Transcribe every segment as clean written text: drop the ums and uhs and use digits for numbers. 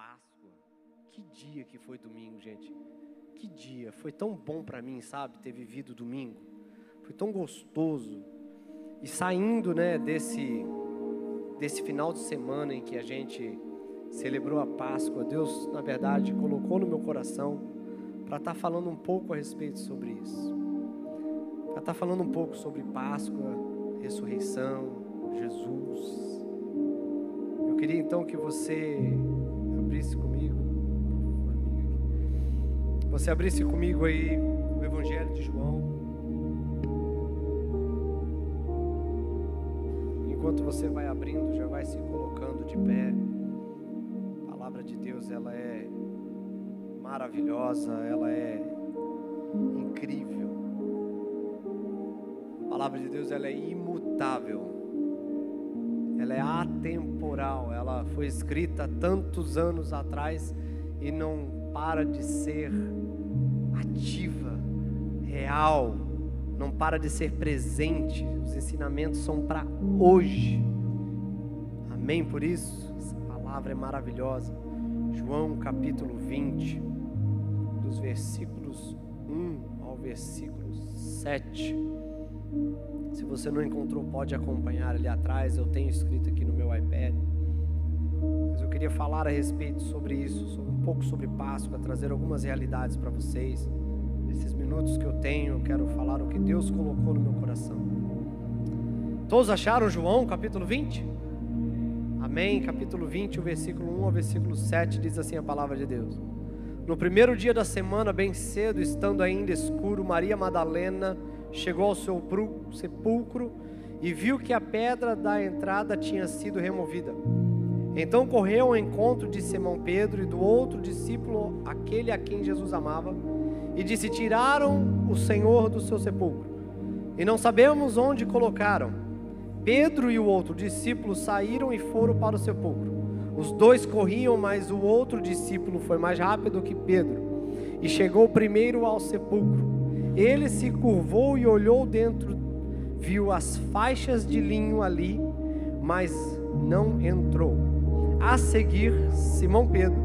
Páscoa. Que dia que foi domingo, gente. Que dia. Foi tão bom para mim, sabe, ter vivido domingo. Foi tão gostoso. E saindo, né, desse final de semana em que a gente celebrou a Páscoa, Deus, na verdade, colocou no meu coração para estar falando um pouco a respeito sobre isso. Para estar falando um pouco sobre Páscoa, ressurreição, Jesus. Eu queria então que você abrisse comigo. Você abrisse comigo aí o Evangelho de João. Enquanto você vai abrindo, já vai se colocando de pé. A palavra de Deus, ela é maravilhosa, ela é incrível. A palavra de Deus, ela é imutável. Ela é atemporal. Ela foi escrita tantos anos atrás e não para de ser ativa, real, não para de ser presente. Os ensinamentos são para hoje. Amém? Por isso, essa palavra é maravilhosa. João capítulo 20, dos versículos 1 ao versículo 7. Se você não encontrou, pode acompanhar ali atrás, eu tenho escrito aqui no meu iPad. Mas eu queria falar a respeito sobre isso, um pouco sobre Páscoa, trazer algumas realidades para vocês. Nesses minutos que eu tenho, eu quero falar o que Deus colocou no meu coração. Todos acharam João capítulo 20? Amém? Capítulo 20, o versículo 1 ao versículo 7, diz assim a palavra de Deus. No primeiro dia da semana, bem cedo, estando ainda escuro, Maria Madalena chegou ao seu sepulcro e viu que a pedra da entrada tinha sido removida. Então correu ao encontro de Simão Pedro e do outro discípulo, aquele a quem Jesus amava, e disse: tiraram o Senhor do seu sepulcro, e não sabemos onde colocaram. Pedro e o outro discípulo saíram e foram para o sepulcro. Os dois corriam, mas o outro discípulo foi mais rápido que Pedro, e chegou primeiro ao sepulcro. Ele se curvou e olhou dentro, viu as faixas de linho ali, mas não entrou. A seguir, Simão Pedro,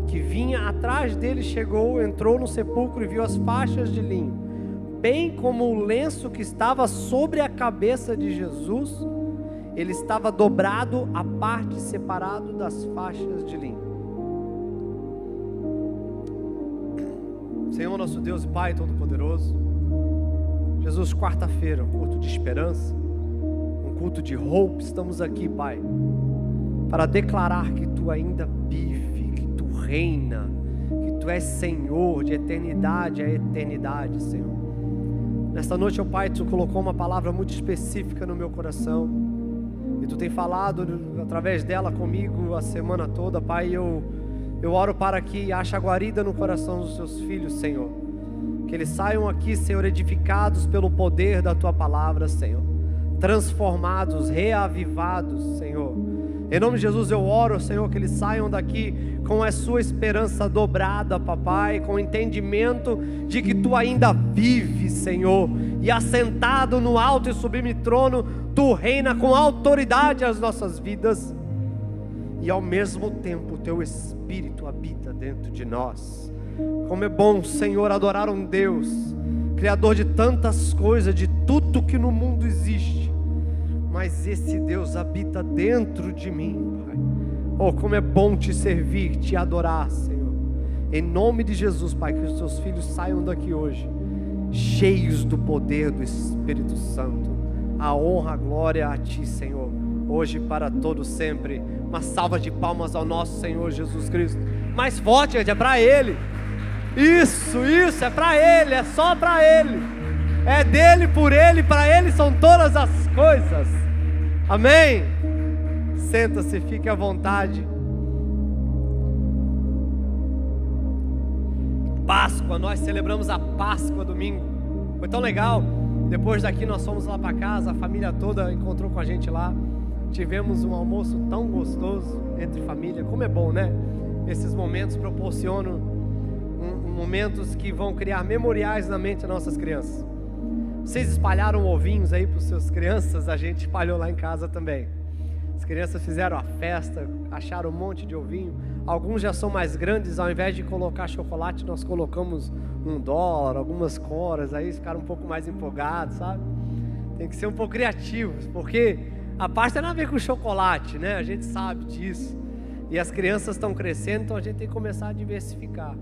que vinha atrás dele, chegou, entrou no sepulcro e viu as faixas de linho, bem como o lenço que estava sobre a cabeça de Jesus. Ele estava dobrado à parte, separado das faixas de linho. Senhor nosso Deus e Pai Todo-Poderoso, Jesus, quarta-feira, um culto de esperança, um culto de hope. Estamos aqui, Pai, para declarar que Tu ainda vive, que Tu reina, que Tu és Senhor de eternidade a eternidade, Senhor. Nesta noite, ó Pai, Tu colocou uma palavra muito específica no meu coração, e Tu tem falado através dela comigo a semana toda, Pai. Eu oro para que haja guarida no coração dos Teus filhos, Senhor, que eles saiam aqui, Senhor, edificados pelo poder da Tua palavra, Senhor, transformados, reavivados, Senhor. Em nome de Jesus eu oro, Senhor, que eles saiam daqui com a sua esperança dobrada, Papai, com o entendimento de que Tu ainda vives, Senhor, e assentado no alto e sublime trono, Tu reina com autoridade as nossas vidas, e ao mesmo tempo o Teu Espírito habita dentro de nós. Como é bom, Senhor, adorar um Deus Criador de tantas coisas, de tudo que no mundo existe, mas esse Deus habita dentro de mim, Pai. Oh, como é bom Te servir, Te adorar, Senhor. Em nome de Jesus, Pai, que os Teus filhos saiam daqui hoje cheios do poder do Espírito Santo. A honra, a glória a Ti, Senhor, hoje e para todos sempre. Uma salva de palmas ao nosso Senhor Jesus Cristo. Mais forte, gente, é para Ele. Isso, é para Ele, é só para Ele. É dele, por Ele, para Ele são todas as coisas. Amém? Senta-se, fique à vontade. Páscoa, nós celebramos a Páscoa domingo. Foi tão legal. Depois daqui nós fomos lá para casa, a família toda encontrou com a gente lá. Tivemos um almoço tão gostoso entre família. Como é bom, né? Esses momentos proporcionam momentos que vão criar memoriais na mente das nossas crianças. Vocês espalharam ovinhos aí para os seus crianças? A gente espalhou lá em casa também. As crianças fizeram a festa, acharam um monte de ovinho. Alguns já são mais grandes, ao invés de colocar chocolate, nós colocamos $1, algumas coras, aí ficaram um pouco mais empolgados, sabe? Tem que ser um pouco criativos, porque a Páscoa tem a ver com chocolate, né? A gente sabe disso. E as crianças estão crescendo, então a gente tem que começar a diversificar.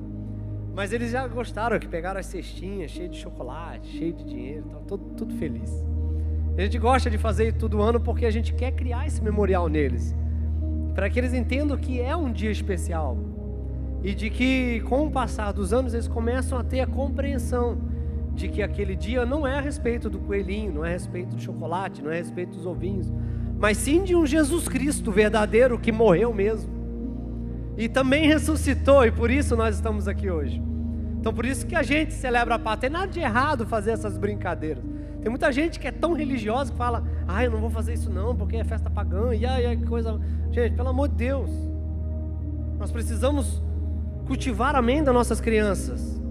Mas eles já gostaram, que pegaram as cestinhas cheias de chocolate, cheio de dinheiro, então, tudo feliz. A gente gosta de fazer todo ano porque a gente quer criar esse memorial neles, para que eles entendam que é um dia especial e de que, com o passar dos anos, eles começam a ter a compreensão de que aquele dia não é a respeito do coelhinho, não é a respeito do chocolate, não é a respeito dos ovinhos, mas sim de um Jesus Cristo verdadeiro que morreu mesmo e também ressuscitou, e por isso nós estamos aqui hoje. Então por isso que a gente celebra a Páscoa. Tem nada de errado fazer essas brincadeiras. Tem muita gente que é tão religiosa que fala: eu não vou fazer isso não, porque é festa pagã, e que coisa. Gente, pelo amor de Deus, nós precisamos cultivar a mente das nossas crianças.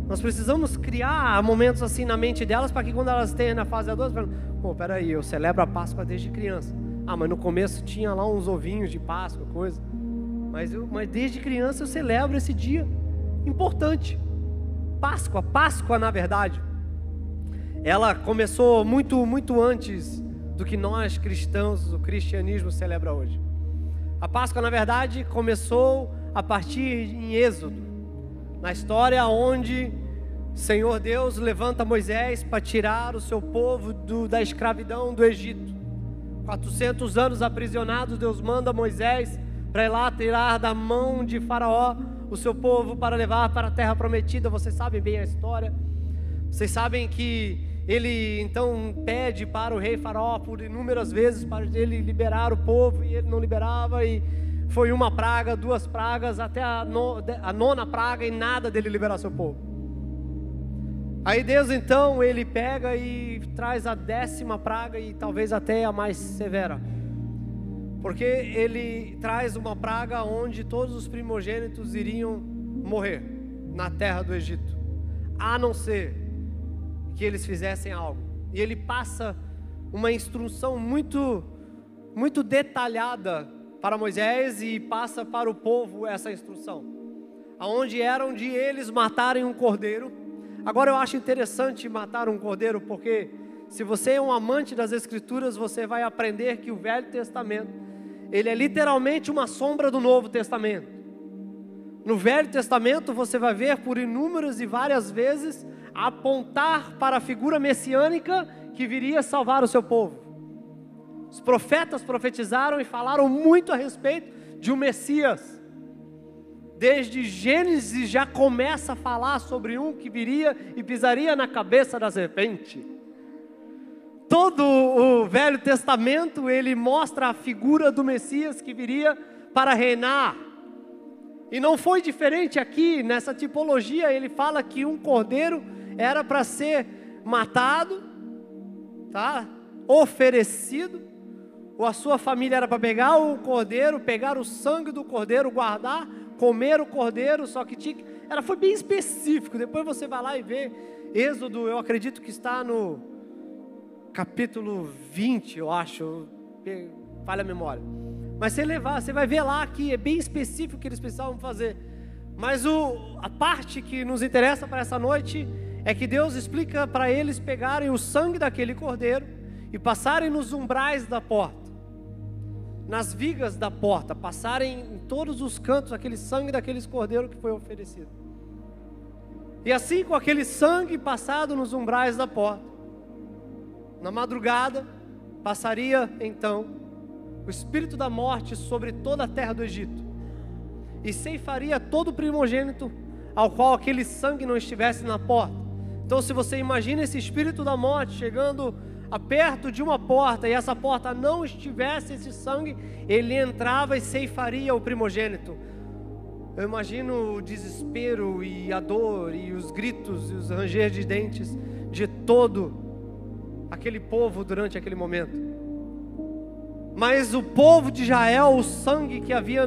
Nós precisamos criar momentos assim na mente delas, para que quando elas estejam na fase adulta, falam: peraí, eu celebro a Páscoa desde criança. Mas no começo tinha lá uns ovinhos de Páscoa, coisa. Mas desde criança eu celebro esse dia importante. Páscoa, na verdade, ela começou muito, muito antes do que nós cristãos, o cristianismo celebra hoje. A Páscoa, na verdade, começou a partir em Êxodo, na história onde o Senhor Deus levanta Moisés para tirar o seu povo da escravidão do Egito. 400 anos aprisionados, Deus manda Moisés para ir lá tirar da mão de Faraó o seu povo para levar para a terra prometida. Vocês sabem bem a história. Vocês sabem que ele então pede para o rei Faraó por inúmeras vezes para ele liberar o povo, e ele não liberava, e foi uma praga, 2 pragas, até a 9ª praga, e nada dele liberar seu povo. Aí Deus então, ele pega e traz a 10ª praga, e talvez até a mais severa, porque ele traz uma praga onde todos os primogênitos iriam morrer na terra do Egito, a não ser que eles fizessem algo. E ele passa uma instrução muito, muito detalhada para Moisés, e passa para o povo essa instrução, aonde eram de eles matarem um cordeiro. Agora eu acho interessante matar um cordeiro, porque se você é um amante das Escrituras, você vai aprender que o Velho Testamento, ele é literalmente uma sombra do Novo Testamento. No Velho Testamento você vai ver por inúmeras e várias vezes apontar para a figura messiânica que viria salvar o seu povo. Os profetas profetizaram e falaram muito a respeito de um Messias. Desde Gênesis já começa a falar sobre um que viria e pisaria na cabeça da serpente. Todo o Velho Testamento, ele mostra a figura do Messias que viria para reinar. E não foi diferente aqui, nessa tipologia. Ele fala que um cordeiro era para ser matado, tá? Oferecido, ou a sua família era para pegar o cordeiro, pegar o sangue do cordeiro, guardar, comer o cordeiro, só que foi bem específico. Depois você vai lá e vê, Êxodo, eu acredito que está no capítulo 20, eu acho, falha a memória. Mas você vai ver lá que é bem específico o que eles precisavam fazer. Mas a parte que nos interessa para essa noite é que Deus explica para eles pegarem o sangue daquele cordeiro e passarem nos umbrais da porta, nas vigas da porta, passarem em todos os cantos aquele sangue daqueles cordeiros que foi oferecido. E assim, com aquele sangue passado nos umbrais da porta, na madrugada passaria então o espírito da morte sobre toda a terra do Egito, e ceifaria todo o primogênito ao qual aquele sangue não estivesse na porta. Então, se você imagina esse espírito da morte chegando perto de uma porta, e essa porta não estivesse esse sangue, ele entrava e ceifaria o primogênito. Eu imagino o desespero e a dor e os gritos e os ranger de dentes de todo aquele povo durante aquele momento. Mas o povo de Israel, o sangue que havia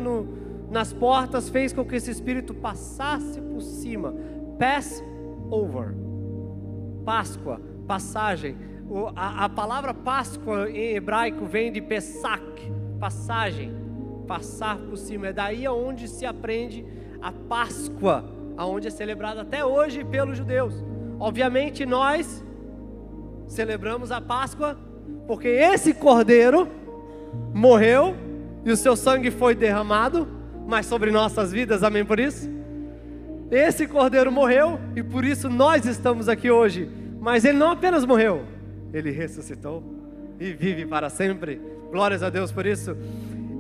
nas portas fez com que esse espírito passasse por cima. Pass over, Páscoa, passagem, A palavra Páscoa em hebraico vem de Pesach, passagem, passar por cima. É daí onde se aprende a Páscoa, aonde é celebrada até hoje pelos judeus. Obviamente nós celebramos a Páscoa porque esse cordeiro morreu e o seu sangue foi derramado, mas sobre nossas vidas, amém por isso? Esse cordeiro morreu e por isso nós estamos aqui hoje. Mas ele não apenas morreu, ele ressuscitou e vive para sempre. Glórias a Deus por isso.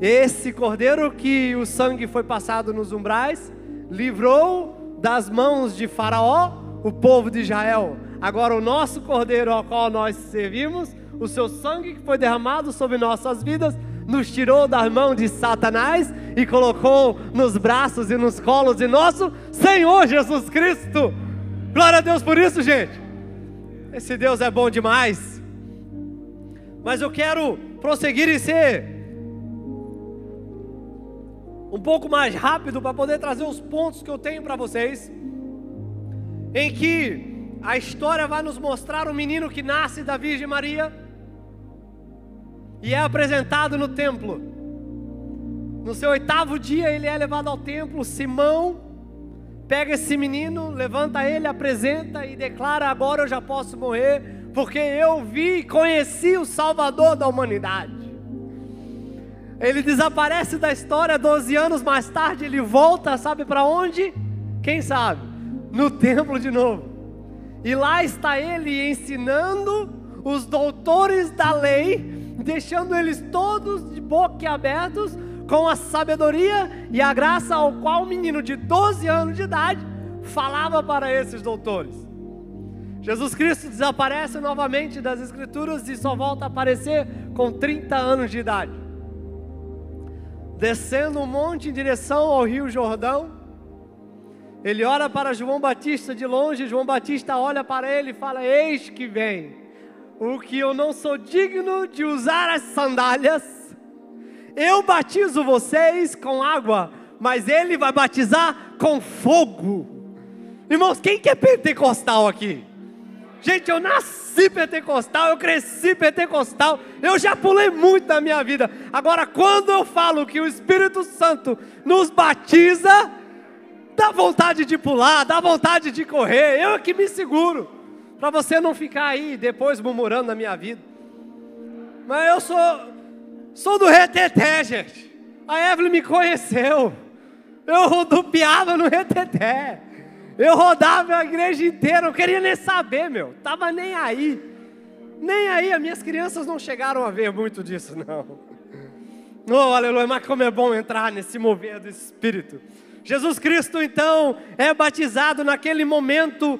Esse cordeiro que o sangue foi passado nos umbrais, livrou das mãos de Faraó o povo de Israel. Agora o nosso cordeiro ao qual nós servimos, o seu sangue que foi derramado sobre nossas vidas, nos tirou das mãos de Satanás e colocou nos braços e nos colos de nosso Senhor Jesus Cristo. Glória a Deus por isso, gente. Esse Deus é bom demais. Mas eu quero prosseguir e ser um pouco mais rápido para poder trazer os pontos que eu tenho para vocês, em que a história vai nos mostrar um menino que nasce da Virgem Maria e é apresentado no templo. No seu 8º dia ele é levado ao templo. Simão pega esse menino, levanta ele, apresenta e declara: agora eu já posso morrer, porque eu vi e conheci o Salvador da humanidade. Ele desaparece da história. 12 anos mais tarde ele volta, sabe para onde? Quem sabe? No templo de novo. E lá está ele ensinando os doutores da lei, deixando eles todos de boca abertos com a sabedoria e a graça ao qual o menino de 12 anos de idade falava para esses doutores. Jesus Cristo desaparece novamente das Escrituras e só volta a aparecer com 30 anos de idade, descendo um monte em direção ao Rio Jordão. Ele olha para João Batista de longe. João Batista olha para ele e fala: eis que vem o que eu não sou digno de usar as sandálias. Eu batizo vocês com água, mas ele vai batizar com fogo. Irmãos, quem que é pentecostal aqui? Gente, eu nasci pentecostal, eu cresci pentecostal, eu já pulei muito na minha vida. Agora, quando eu falo que o Espírito Santo nos batiza, dá vontade de pular, dá vontade de correr. Eu é que me seguro, para você não ficar aí depois murmurando na minha vida. Mas eu sou do reteté, gente. A Evelyn me conheceu. Eu rodopiava no reteté. Eu rodava a igreja inteira, não queria nem saber, meu. Tava nem aí. Nem aí, as minhas crianças não chegaram a ver muito disso, não. Oh, aleluia, mas como é bom entrar nesse mover do Espírito. Jesus Cristo, então, é batizado naquele momento,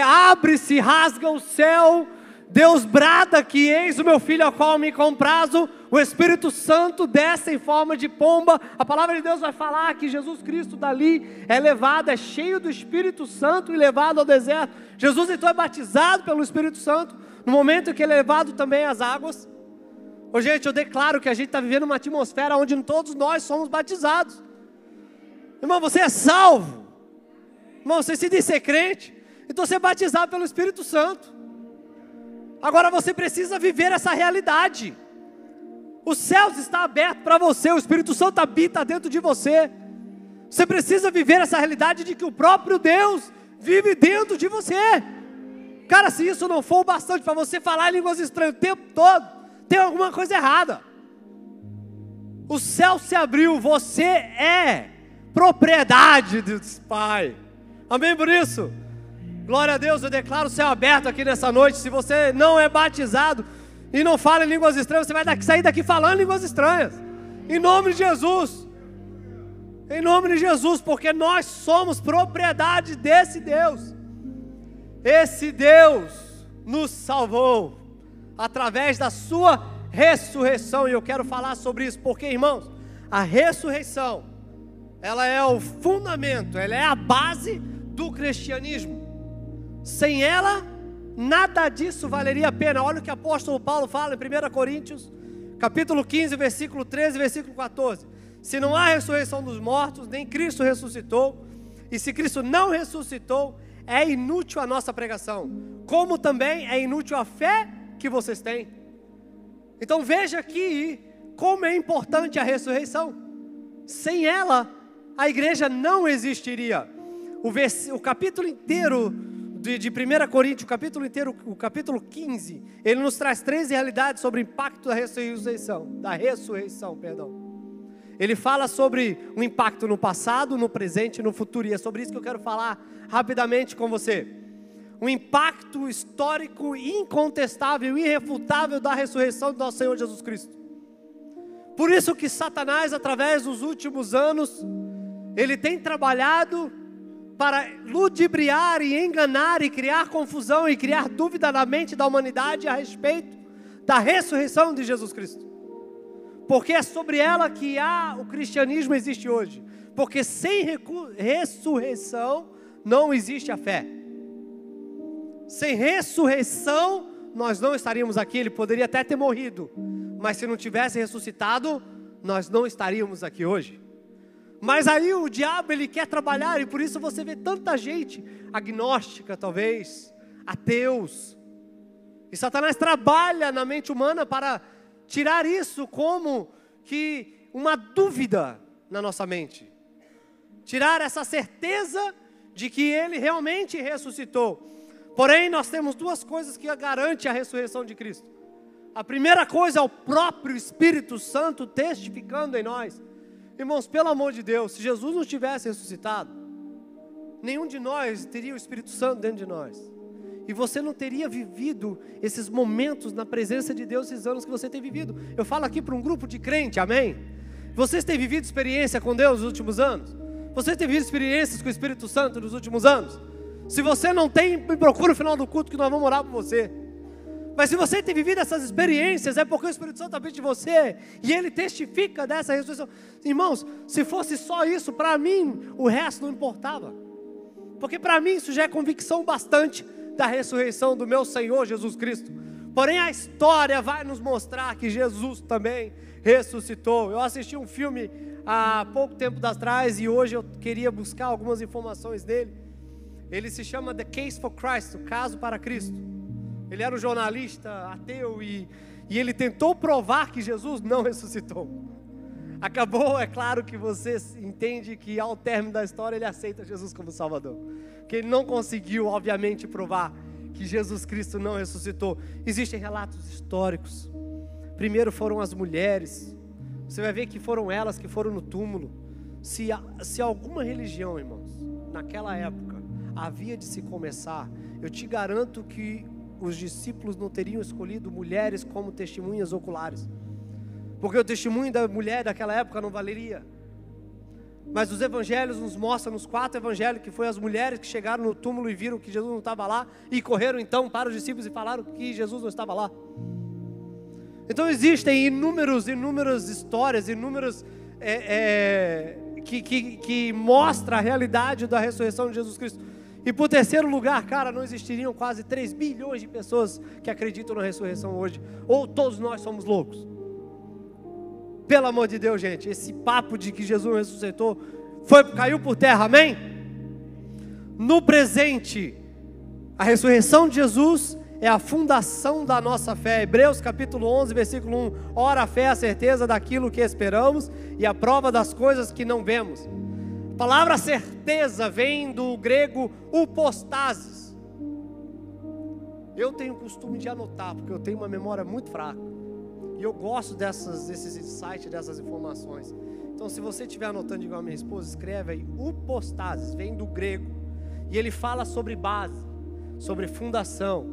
abre-se, rasga o céu, Deus brada que eis o meu filho ao qual me comprazo, o Espírito Santo desce em forma de pomba. A palavra de Deus vai falar que Jesus Cristo dali é levado, é cheio do Espírito Santo e levado ao deserto. Jesus então é batizado pelo Espírito Santo, no momento em que ele é levado também às águas. Ô, gente, eu declaro que a gente está vivendo uma atmosfera onde todos nós somos batizados. Irmão, você é salvo. Irmão, você se diz ser crente, então você é batizado pelo Espírito Santo. Agora você precisa viver essa realidade. Os céus estão abertos para você, o Espírito Santo habita dentro de você. Você precisa viver essa realidade de que o próprio Deus vive dentro de você. Cara, se isso não for o bastante para você falar em línguas estranhas o tempo todo, tem alguma coisa errada. O céu se abriu, você é propriedade do Pai. Amém por isso? Glória a Deus, eu declaro o céu aberto aqui nessa noite. Se você não é batizado e não fala em línguas estranhas, você vai sair daqui falando em línguas estranhas. Em nome de Jesus. Em nome de Jesus, porque nós somos propriedade desse Deus. Esse Deus nos salvou através da sua ressurreição. E eu quero falar sobre isso, porque, irmãos, a ressurreição, ela é o fundamento, ela é a base do cristianismo. Sem ela, nada disso valeria a pena. Olha o que o apóstolo Paulo fala em 1 Coríntios, capítulo 15, versículo 13, versículo 14. Se não há ressurreição dos mortos, nem Cristo ressuscitou, e se Cristo não ressuscitou, é inútil a nossa pregação, como também é inútil a fé que vocês têm. Então veja aqui como é importante a ressurreição. Sem ela, a igreja não existiria. O capítulo inteiro de 1 Coríntios, o capítulo 15, ele nos traz 3 realidades sobre o impacto da ressurreição. Ele fala sobre o impacto no passado, no presente e no futuro, e é sobre isso que eu quero falar rapidamente com você. O impacto histórico, incontestável, irrefutável da ressurreição do nosso Senhor Jesus Cristo. Por isso que Satanás, através dos últimos anos, ele tem trabalhado para ludibriar e enganar e criar confusão e criar dúvida na mente da humanidade a respeito da ressurreição de Jesus Cristo. Porque é sobre ela que o cristianismo existe hoje. Porque sem ressurreição não existe a fé. Sem ressurreição nós não estaríamos aqui. Ele poderia até ter morrido, mas se não tivesse ressuscitado, nós não estaríamos aqui hoje. Mas aí o diabo, ele quer trabalhar, e por isso você vê tanta gente agnóstica, talvez, ateus. E Satanás trabalha na mente humana para tirar isso como que uma dúvida na nossa mente. Tirar essa certeza de que ele realmente ressuscitou. Porém, nós temos 2 coisas que garantem a ressurreição de Cristo. A primeira coisa é o próprio Espírito Santo testificando em nós. Irmãos, pelo amor de Deus, se Jesus não tivesse ressuscitado, nenhum de nós teria o Espírito Santo dentro de nós. E você não teria vivido esses momentos na presença de Deus, esses anos que você tem vivido. Eu falo aqui para um grupo de crente, amém? Vocês têm vivido experiência com Deus nos últimos anos? Vocês têm vivido experiências com o Espírito Santo nos últimos anos? Se você não tem, me procura no final do culto que nós vamos orar por você. Mas se você tem vivido essas experiências, é porque o Espírito Santo habita em você, e Ele testifica dessa ressurreição. Irmãos, se fosse só isso, para mim, o resto não importava. Porque para mim isso já é convicção bastante da ressurreição do meu Senhor Jesus Cristo. Porém a história vai nos mostrar que Jesus também ressuscitou. Eu assisti um filme há pouco tempo atrás, e hoje eu queria buscar algumas informações dele. Ele se chama The Case for Christ, o caso para Cristo. Ele era um jornalista ateu e ele tentou provar que Jesus não ressuscitou. Acabou, é claro que você entende que ao término da história ele aceita Jesus como Salvador. Que ele não conseguiu, obviamente, provar que Jesus Cristo não ressuscitou. Existem relatos históricos. Primeiro foram as mulheres. Você vai ver que foram elas que foram no túmulo. Se alguma religião, irmãos, naquela época havia de se começar, eu te garanto que os discípulos não teriam escolhido mulheres como testemunhas oculares, porque o testemunho da mulher daquela época não valeria. Mas os evangelhos nos mostram, nos 4 evangelhos, que foi as mulheres que chegaram no túmulo e viram que Jesus não estava lá, e correram então para os discípulos e falaram que Jesus não estava lá. Então existem inúmeras histórias, que mostram a realidade da ressurreição de Jesus Cristo. E por terceiro lugar, cara, não existiriam quase 3 bilhões de pessoas que acreditam na ressurreição hoje. Ou todos nós somos loucos. Pelo amor de Deus, gente, esse papo de que Jesus ressuscitou caiu por terra, amém? No presente, a ressurreição de Jesus é a fundação da nossa fé. Hebreus capítulo 11, versículo 1. Ora, a fé é a certeza daquilo que esperamos e a prova das coisas que não vemos. A palavra certeza vem do grego upostasis. Eu tenho o costume de anotar, porque eu tenho uma memória muito fraca. E eu gosto desses insights, dessas informações. Então, se você estiver anotando igual a minha esposa, escreve aí, upostasis, vem do grego. E ele fala sobre base, sobre fundação.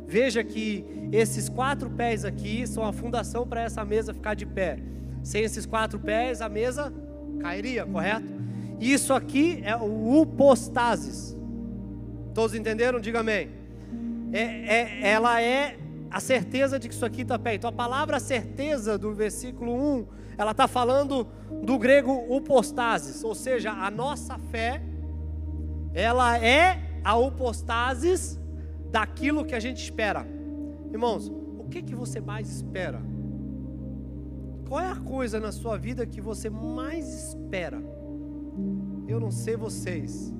Veja que esses 4 pés aqui são a fundação para essa mesa ficar de pé. Sem esses 4 pés, a mesa cairia, correto? Isso aqui é o upostasis. Todos entenderam? Diga amém. Ela é a certeza de que isso aqui está pé. Então a palavra certeza do versículo 1, ela está falando do grego upostasis. Ou seja, a nossa fé, ela é a upostasis daquilo que a gente espera. Irmãos, o que você mais espera? Qual é a coisa na sua vida que você mais espera? Eu não sei vocês,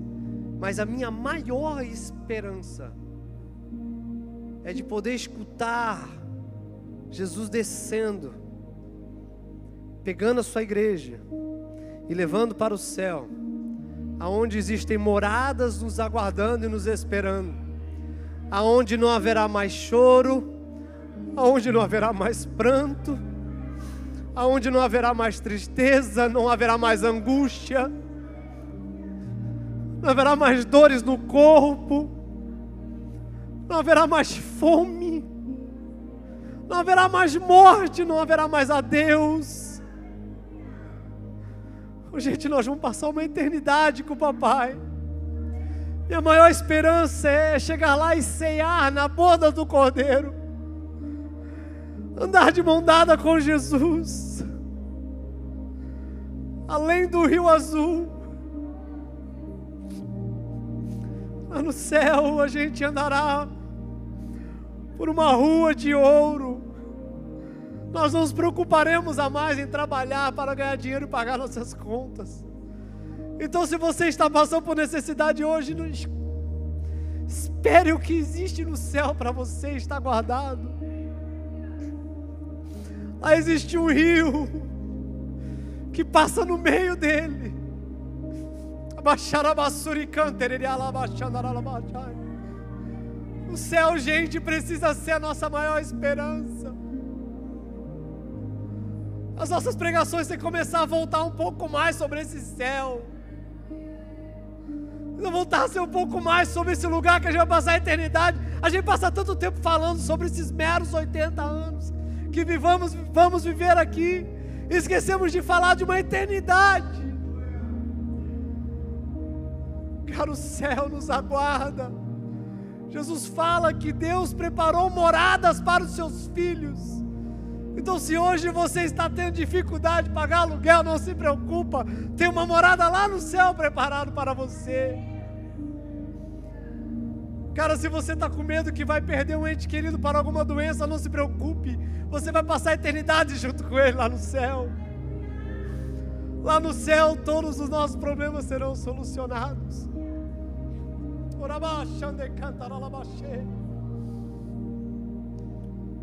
mas a minha maior esperança é de poder escutar Jesus descendo, pegando a sua igreja e levando para o céu, aonde existem moradas nos aguardando e nos esperando, aonde não haverá mais choro, aonde não haverá mais pranto, aonde não haverá mais tristeza, não haverá mais angústia, não haverá mais dores no corpo, não haverá mais fome, não haverá mais morte, não haverá mais adeus. Gente, nós vamos passar uma eternidade com o papai. Minha maior esperança é chegar lá e ceiar na boda do Cordeiro, andar de mão dada com Jesus, além do rio azul. Lá no céu a gente andará por uma rua de ouro. Nós não nos preocuparemos a mais em trabalhar para ganhar dinheiro e pagar nossas contas. Então, se você está passando por necessidade hoje, não espere o que existe no céu para você, está guardado. Lá existe um rio que passa no meio dele. O céu, gente, precisa ser a nossa maior esperança. As nossas pregações têm que começar a voltar um pouco mais sobre esse céu. Não voltar a ser um pouco mais sobre esse lugar que a gente vai passar a eternidade. A gente passa tanto tempo falando sobre esses meros 80 anos que vamos viver aqui. Esquecemos de falar de uma eternidade. Cara, o céu nos aguarda. Jesus fala que Deus preparou moradas para os seus filhos. Então, se hoje você está tendo dificuldade de pagar aluguel, não se preocupa, tem uma morada lá no céu preparado para você. Cara, se você está com medo que vai perder um ente querido para alguma doença, não se preocupe, você vai passar a eternidade junto com ele lá no céu. Lá no céu todos os nossos problemas serão solucionados.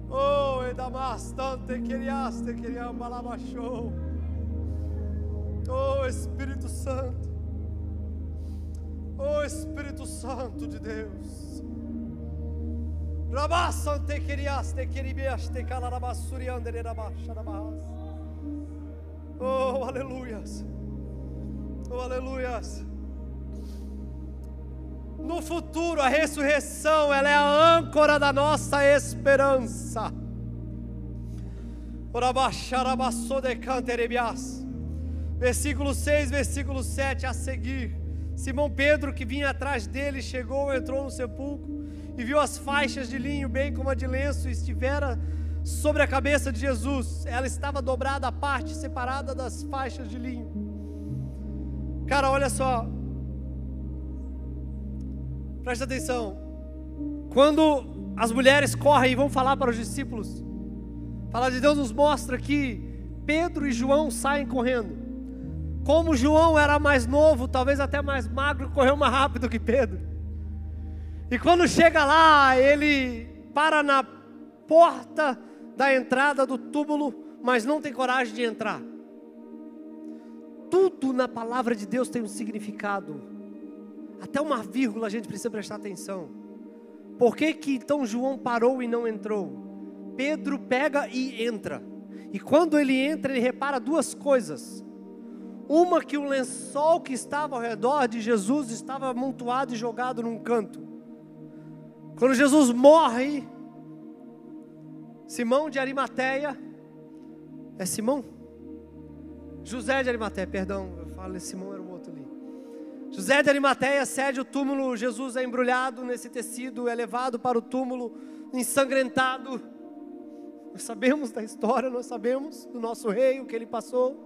Oh, edamastante queriaste queriambalabachou. Oh, Espírito Santo. Oh, Espírito Santo de Deus. Rabassante queriaste queribiaste calarabassuriande rabacharabass. Oh, aleluias. Oh, aleluias. No futuro, a ressurreição, ela é a âncora da nossa esperança. Versículo 6, versículo 7 a seguir. Simão Pedro, que vinha atrás dele, chegou, entrou no sepulcro e viu as faixas de linho, bem como a de lenço, estivera sobre a cabeça de Jesus. Ela estava dobrada à parte, separada das faixas de linho. Cara, olha só. Presta atenção. Quando as mulheres correm e vão falar para os discípulos, a palavra de Deus nos mostra que Pedro e João saem correndo. Como João era mais novo, talvez até mais magro, correu mais rápido que Pedro. E quando chega lá, ele para na porta da entrada do túmulo, mas não tem coragem de entrar. Tudo na palavra de Deus tem um significado. Até uma vírgula a gente precisa prestar atenção. Por que que então João parou e não entrou? Pedro pega e entra. E quando ele entra, ele repara duas coisas. Uma, que o lençol que estava ao redor de Jesus estava amontoado e jogado num canto. Quando Jesus morre, Simão de Arimateia, é Simão? José de Arimateia, perdão, eu falo Simão, era o outro ali. José de Arimateia cede o túmulo, Jesus é embrulhado nesse tecido, é levado para o túmulo, ensanguentado. Nós sabemos da história, nós sabemos do nosso rei, o que ele passou.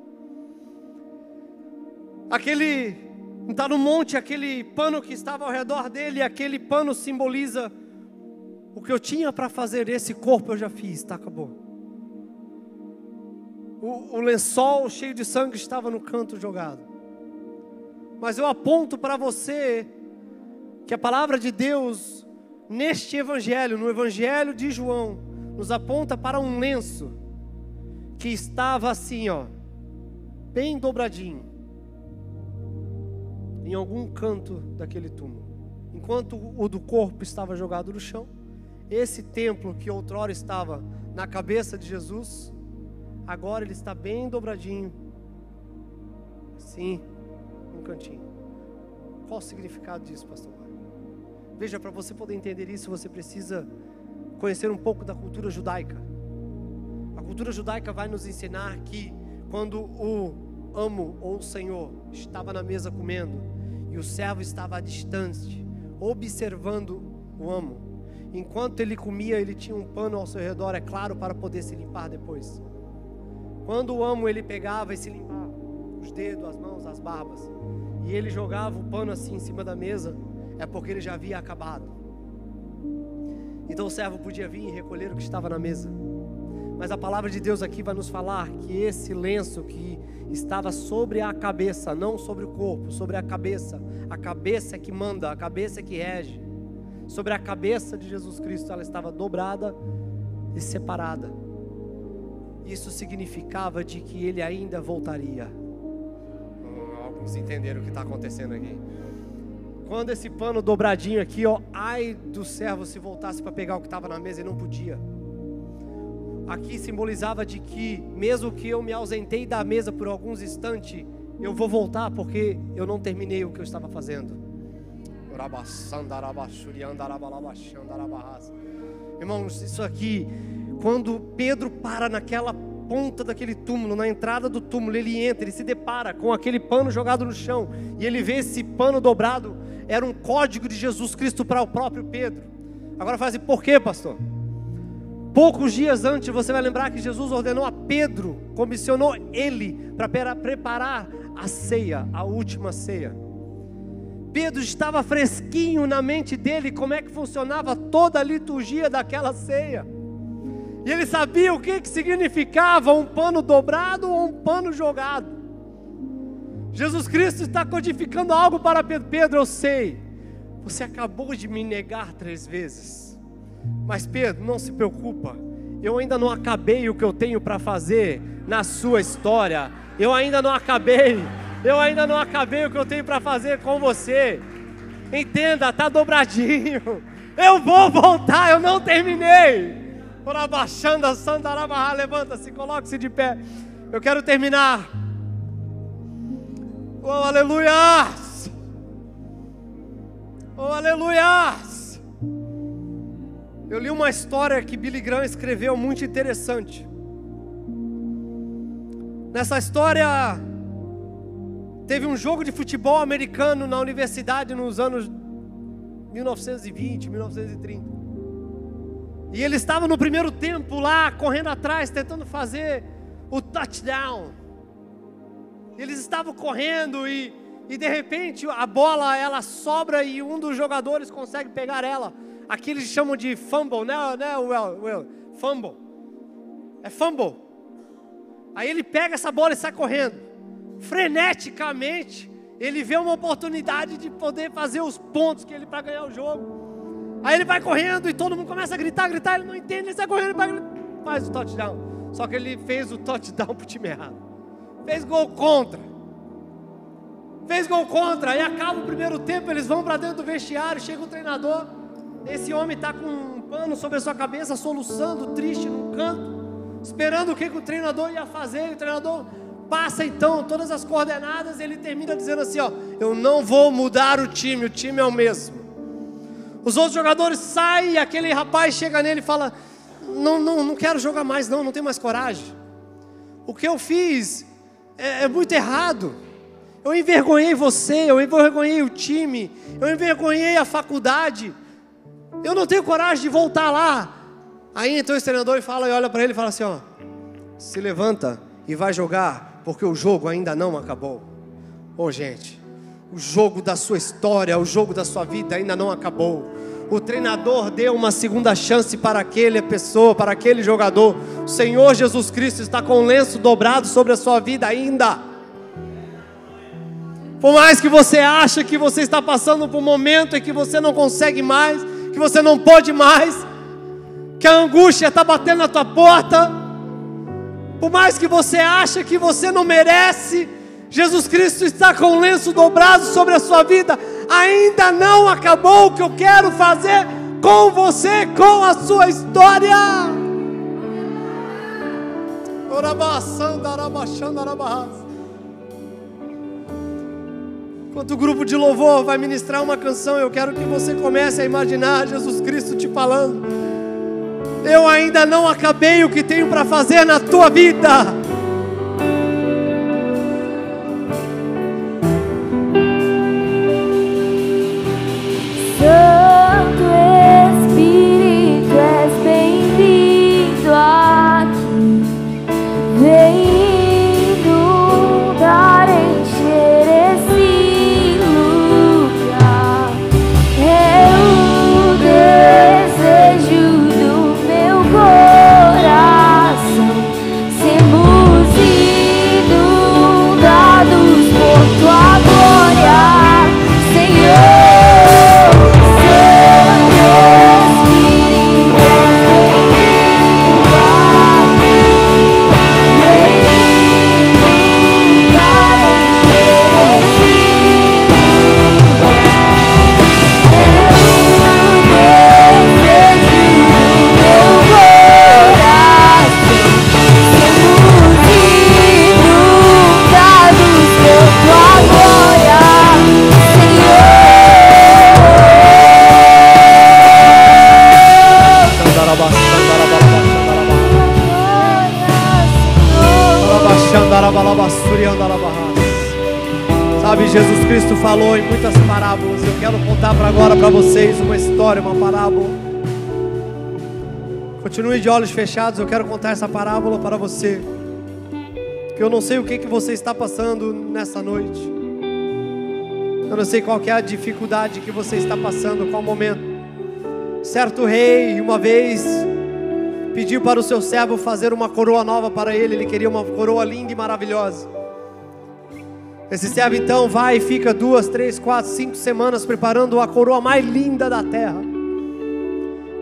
Está no monte, aquele pano que estava ao redor dele, aquele pano simboliza o que eu tinha para fazer, esse corpo eu já fiz, tá, acabou. O lençol cheio de sangue estava no canto jogado. Mas eu aponto para você que a palavra de Deus, neste evangelho, no evangelho de João, nos aponta para um lenço que estava assim, ó, bem dobradinho, em algum canto daquele túmulo. Enquanto o do corpo estava jogado no chão, esse templo que outrora estava na cabeça de Jesus, agora ele está bem dobradinho, assim, num cantinho. Qual o significado disso, pastor? Veja, para você poder entender isso, você precisa conhecer um pouco da cultura judaica. A cultura judaica vai nos ensinar que quando o amo ou o senhor estava na mesa comendo e o servo estava distante, observando o amo, enquanto ele comia, ele tinha um pano ao seu redor, é claro, para poder se limpar depois. Quando o amo, ele pegava e se limpava os dedos, as mãos, as barbas, e ele jogava o pano assim em cima da mesa, é porque ele já havia acabado. Então o servo podia vir e recolher o que estava na mesa. Mas a palavra de Deus aqui vai nos falar que esse lenço que estava sobre a cabeça, não sobre o corpo, sobre a cabeça é que manda, a cabeça é que rege. Sobre a cabeça de Jesus Cristo, ela estava dobrada e separada. Isso significava de que ele ainda voltaria. Alguns entenderam o que está acontecendo aqui. Quando esse pano dobradinho aqui, ó, ai do servo se voltasse para pegar o que estava na mesa e não podia. Aqui simbolizava de que, mesmo que eu me ausentei da mesa por alguns instantes, eu vou voltar porque eu não terminei o que eu estava fazendo. Irmãos, isso aqui, quando Pedro para naquela ponta daquele túmulo, na entrada do túmulo, ele entra, ele se depara com aquele pano jogado no chão, e ele vê esse pano dobrado, era um código de Jesus Cristo para o próprio Pedro. Agora fala assim, por quê, pastor? Poucos dias antes, você vai lembrar que Jesus ordenou a Pedro, comissionou ele para preparar a ceia, a última ceia. Pedro estava fresquinho na mente dele como é que funcionava toda a liturgia daquela ceia. E ele sabia o que significava um pano dobrado ou um pano jogado. Jesus Cristo está codificando algo para Pedro. Pedro, eu sei, você acabou de me negar 3 vezes. Mas Pedro, não se preocupa, eu ainda não acabei o que eu tenho para fazer na sua história. Eu ainda não acabei o que eu tenho para fazer com você. Entenda, está dobradinho. Eu vou voltar, eu não terminei. Levanta-se, coloque-se de pé. Eu quero terminar. Oh, aleluia! Oh, aleluia! Eu li uma história que Billy Graham escreveu muito interessante. Nessa história, teve um jogo de futebol americano na universidade nos anos 1920, 1930. E ele estava no primeiro tempo lá, correndo atrás, tentando fazer o touchdown. Eles estavam correndo e de repente a bola ela sobra e um dos jogadores consegue pegar ela. Aqui eles chamam de fumble, né? Fumble. É fumble. Aí ele pega essa bola e sai correndo. Freneticamente, ele vê uma oportunidade de poder fazer os pontos que ele para ganhar o jogo. Aí ele vai correndo e todo mundo começa a gritar, ele não entende, ele sai correndo e faz o touchdown. Só que ele fez o touchdown pro time errado. Fez gol contra. Aí acaba o primeiro tempo, eles vão para dentro do vestiário, chega o treinador. Esse homem está com um pano sobre a sua cabeça, soluçando, triste num canto, esperando o que o treinador ia fazer. E o treinador passa então todas as coordenadas e ele termina dizendo assim, ó, eu não vou mudar o time é o mesmo. Os outros jogadores saem e aquele rapaz chega nele e fala, não quero jogar mais não tenho mais coragem. O que eu fiz é muito errado. Eu envergonhei você, eu envergonhei o time, eu envergonhei a faculdade. Eu não tenho coragem de voltar lá. Aí então esse treinador olha para ele e fala assim, ó, se levanta e vai jogar, porque o jogo ainda não acabou. Ô gente, o jogo da sua história, o jogo da sua vida ainda não acabou. O treinador deu uma segunda chance para aquela pessoa, para aquele jogador. O Senhor Jesus Cristo está com o lenço dobrado sobre a sua vida ainda. Por mais que você ache que você está passando por um momento em que você não consegue mais, que você não pode mais, que a angústia está batendo na tua porta, por mais que você ache que você não merece, Jesus Cristo está com o lenço dobrado sobre a sua vida. Ainda não acabou o que eu quero fazer com você, com a sua história. Enquanto o grupo de louvor vai ministrar uma canção, eu quero que você comece a imaginar Jesus Cristo te falando: eu ainda não acabei o que tenho para fazer na tua vida. Santo Espírito, és bem-vindo aqui. Vem inundar, encher esse lugar. É o desejo do meu coração. Sermos inundados por tua glória, Senhor. Sabe, Jesus Cristo falou em muitas parábolas. Eu quero contar agora para vocês uma história, uma parábola. Continue de olhos fechados, eu quero contar essa parábola para você. Porque eu não sei o que você está passando nessa noite. Eu não sei qual que é a dificuldade que você está passando, qual momento. Certo rei, uma vez, pediu para o seu servo fazer uma coroa nova para ele. Ele queria uma coroa linda e maravilhosa. Esse servo então vai e fica 2, 3, 4, 5 semanas preparando a coroa mais linda da terra.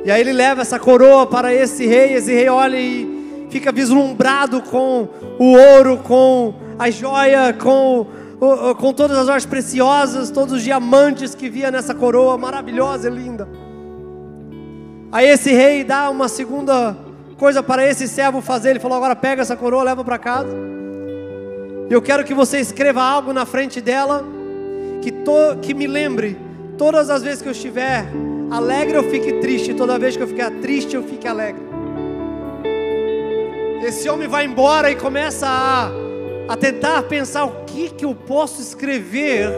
E aí ele leva essa coroa para esse rei olha e fica vislumbrado com o ouro, com a joia, com todas as joias preciosas, todos os diamantes que via nessa coroa maravilhosa e linda. Aí esse rei dá uma segunda coisa para esse servo fazer. Ele falou: agora pega essa coroa, leva para casa. E eu quero que você escreva algo na frente dela que me lembre, todas as vezes que eu estiver alegre eu fique triste, toda vez que eu ficar triste eu fique alegre. Esse homem vai embora e começa a tentar pensar o que eu posso escrever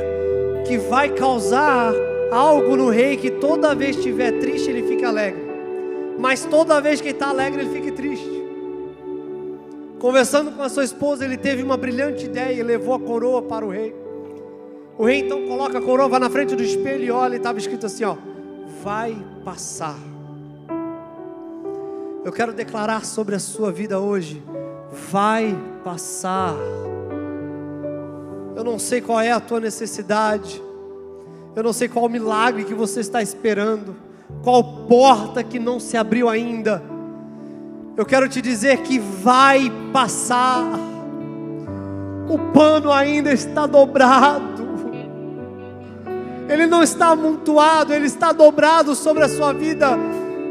que vai causar algo no rei, que toda vez que estiver triste ele fique alegre, mas toda vez que ele está alegre ele fique triste. Conversando com a sua esposa, ele teve uma brilhante ideia e levou a coroa para o rei. O rei então coloca a coroa, vai na frente do espelho e olha, e estava escrito assim, ó: vai passar. Eu quero declarar sobre a sua vida hoje: vai passar. Eu não sei qual é a tua necessidade, eu não sei qual o milagre que você está esperando, qual porta que não se abriu ainda. Eu quero te dizer que vai passar. O pano ainda está dobrado, ele não está amontoado, ele está dobrado sobre a sua vida.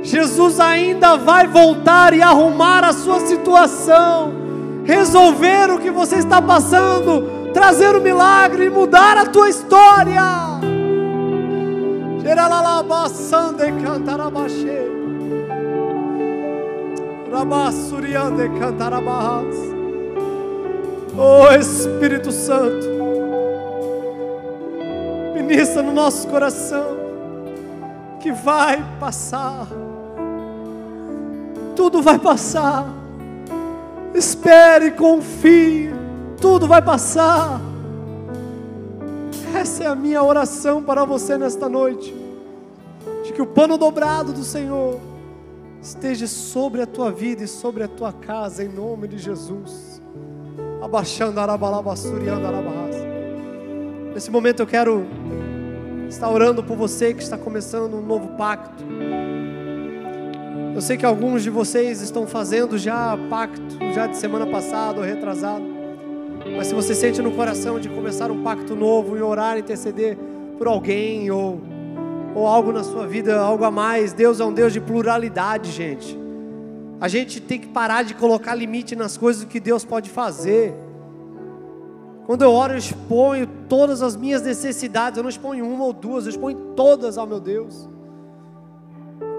Jesus ainda vai voltar e arrumar a sua situação, resolver o que você está passando, trazer um milagre e mudar a tua história. Oh Espírito Santo, ministra no nosso coração que vai passar. Tudo vai passar. Espere, confie, tudo vai passar. Essa é a minha oração para você nesta noite, de que o pano dobrado do Senhor esteja sobre a tua vida e sobre a tua casa, em nome de Jesus. Nesse momento eu quero estar orando por você que está começando um novo pacto. Eu sei que alguns de vocês estão fazendo já pacto, já de semana passada ou retrasado. Mas se você sente no coração de começar um pacto novo e orar, interceder por alguém ou algo na sua vida, algo a mais. Deus é um Deus de pluralidade, gente. A gente tem que parar de colocar limite nas coisas que Deus pode fazer. Quando eu oro, eu exponho todas as minhas necessidades. Eu não exponho uma ou duas, eu exponho todas ao meu Deus.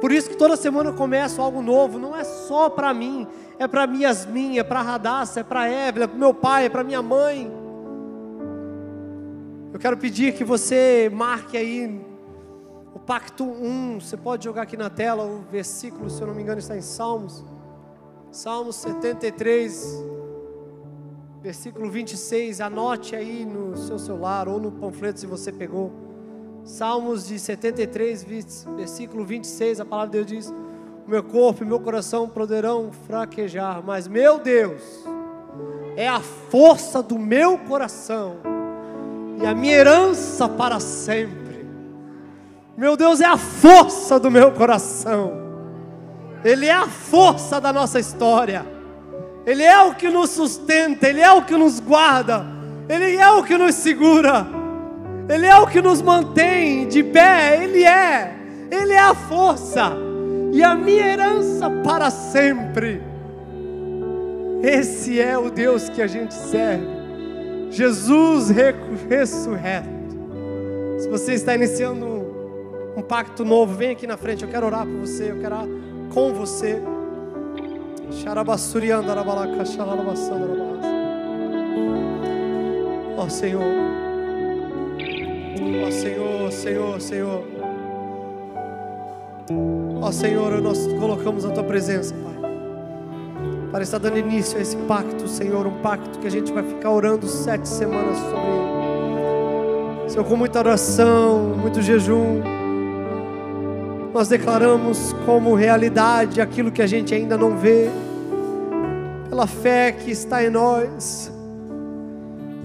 Por isso que toda semana eu começo algo novo. Não é só para mim, é para Yasmin, é para Radassa, é para Evelyn, é para meu pai, é para minha mãe. Eu quero pedir que você marque aí o pacto 1. Você pode jogar aqui na tela o versículo, se eu não me engano está em Salmos 73, versículo 26. Anote aí no seu celular ou no panfleto se você pegou. Salmos de 73, versículo 26, a palavra de Deus diz: o meu corpo e meu coração poderão fraquejar, mas meu Deus é a força do meu coração e a minha herança para sempre. Meu Deus é a força do meu coração. Ele é a força da nossa história. Ele é o que nos sustenta, Ele é o que nos guarda, Ele é o que nos segura, Ele é o que nos mantém de pé. Ele é a força e a minha herança para sempre. Esse é o Deus que a gente serve, Jesus ressurreto. Se você está iniciando um pacto novo, vem aqui na frente, eu quero orar por você, eu quero orar com você. Ó Senhor, ó Senhor, Senhor, Senhor. Ó Senhor, nós colocamos a Tua presença, Pai, para estar dando início a esse pacto, Senhor. Um pacto que a gente vai ficar orando 7 semanas sobre ele, Senhor, com muita oração, muito jejum. Nós declaramos como realidade aquilo que a gente ainda não vê, pela fé que está em nós.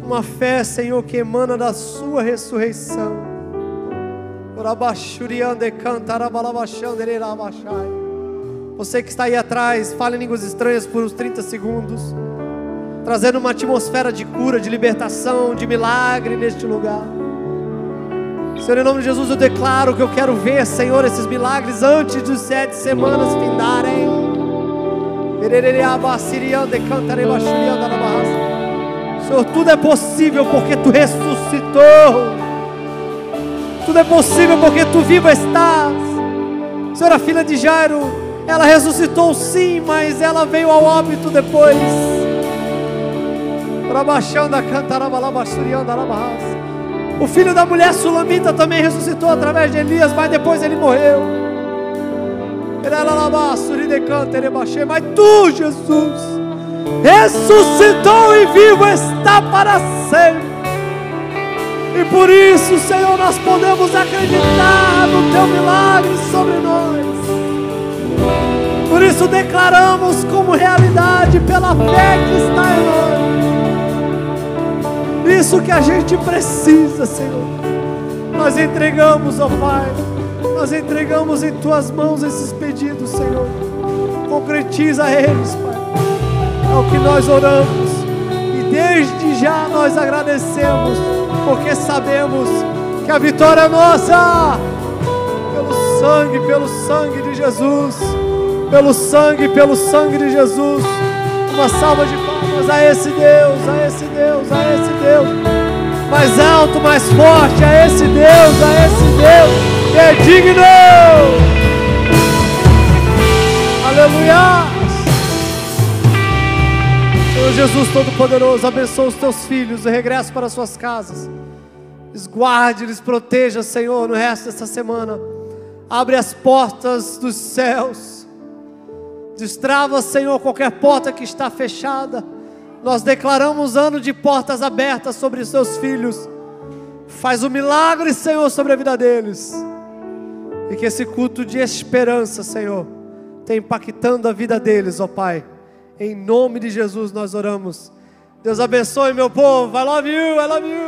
Uma fé, Senhor, que emana da Sua ressurreição. Você que está aí atrás, fale em línguas estranhas por uns 30 segundos, trazendo uma atmosfera de cura, de libertação, de milagre neste lugar. Senhor, em nome de Jesus, eu declaro que eu quero ver, Senhor, esses milagres antes de 7 semanas findarem. Senhor, tudo é possível porque Tu ressuscitou. Tudo é possível porque Tu vivo estás. Senhor, a filha de Jairo, ela ressuscitou sim, mas ela veio ao óbito depois. O filho da mulher sulamita também ressuscitou através de Elias, mas depois ele morreu. Mas Tu, Jesus, ressuscitou e vivo está para sempre. E por isso, Senhor, nós podemos acreditar no Teu milagre sobre nós. Por isso declaramos como realidade pela fé que está em nós. Isso que a gente precisa, Senhor. Nós entregamos, ó Pai, nós entregamos em Tuas mãos esses pedidos, Senhor. Concretiza eles, Pai. É o que nós oramos. E desde já nós agradecemos, porque sabemos que a vitória é nossa. Pelo sangue de Jesus. Pelo sangue de Jesus. Uma salva de palmas a esse Deus, a esse Deus, a esse Deus. Mais alto, mais forte, a esse Deus que é digno. Aleluia. Senhor Jesus Todo-Poderoso, abençoa os Teus filhos e regresso para suas casas. Lhes guarde, lhes proteja, Senhor, no resto dessa semana. Abre as portas dos céus. Destrava, Senhor, qualquer porta que está fechada. Nós declaramos ano de portas abertas sobre os Seus filhos. Faz um milagre, Senhor, sobre a vida deles. E que esse culto de esperança, Senhor, tenha impactando a vida deles, ó Pai. Em nome de Jesus nós oramos. Deus abençoe, meu povo. I love you, I love you.